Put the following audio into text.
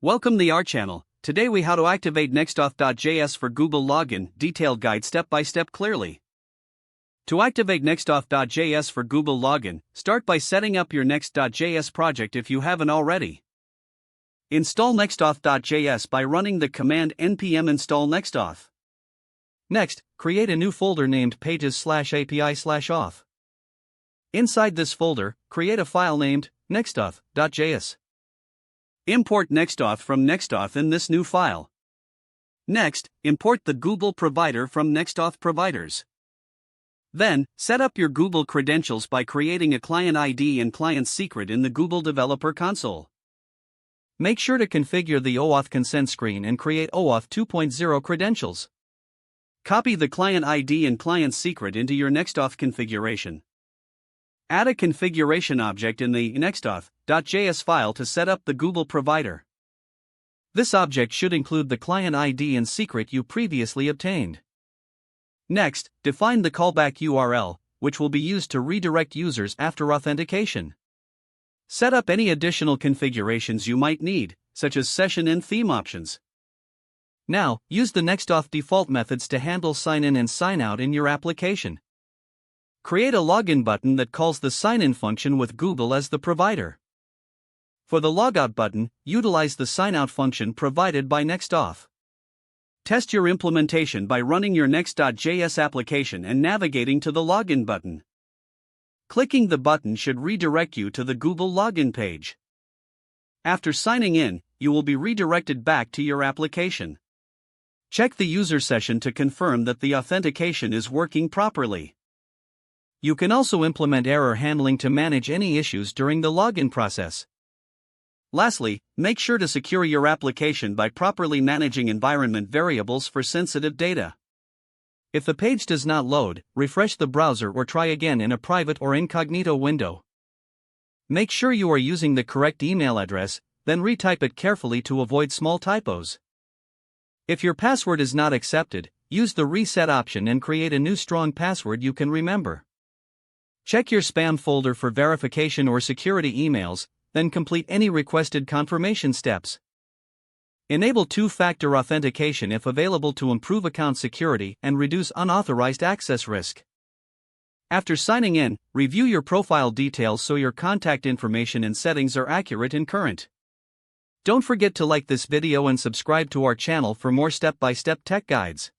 Welcome to our channel. Today we how to activate NextAuth.js for Google Login, detailed guide step by step clearly. To activate NextAuth.js for Google Login, start by setting up your Next.js project if you haven't already. Install NextAuth.js by running the command npm install nextauth. Next, create a new folder named pages/api/auth. Inside this folder, create a file named NextAuth.js. Import NextAuth from NextAuth in this new file. Next, import the Google provider from NextAuth providers. Then, set up your Google credentials by creating a client ID and client secret in the Google Developer Console. Make sure to configure the OAuth consent screen and create OAuth 2.0 credentials. Copy the client ID and client secret into your NextAuth configuration. Add a configuration object in the NextAuth.js file to set up the Google provider. This object should include the client ID and secret you previously obtained. Next, define the callback URL, which will be used to redirect users after authentication. Set up any additional configurations you might need, such as session and theme options. Now, use the NextAuth default methods to handle sign in and sign out in your application. Create a login button that calls the sign-in function with Google as the provider. For the logout button, utilize the sign-out function provided by NextAuth. Test your implementation by running your Next.js application and navigating to the login button. Clicking the button should redirect you to the Google login page. After signing in, you will be redirected back to your application. Check the user session to confirm that the authentication is working properly. You can also implement error handling to manage any issues during the login process. Lastly, make sure to secure your application by properly managing environment variables for sensitive data. If the page does not load, refresh the browser or try again in a private or incognito window. Make sure you are using the correct email address, then retype it carefully to avoid small typos. If your password is not accepted, use the reset option and create a new strong password you can remember. Check your spam folder for verification or security emails, then complete any requested confirmation steps. Enable two-factor authentication if available to improve account security and reduce unauthorized access risk. After signing in, review your profile details so your contact information and settings are accurate and current. Don't forget to like this video and subscribe to our channel for more step-by-step tech guides.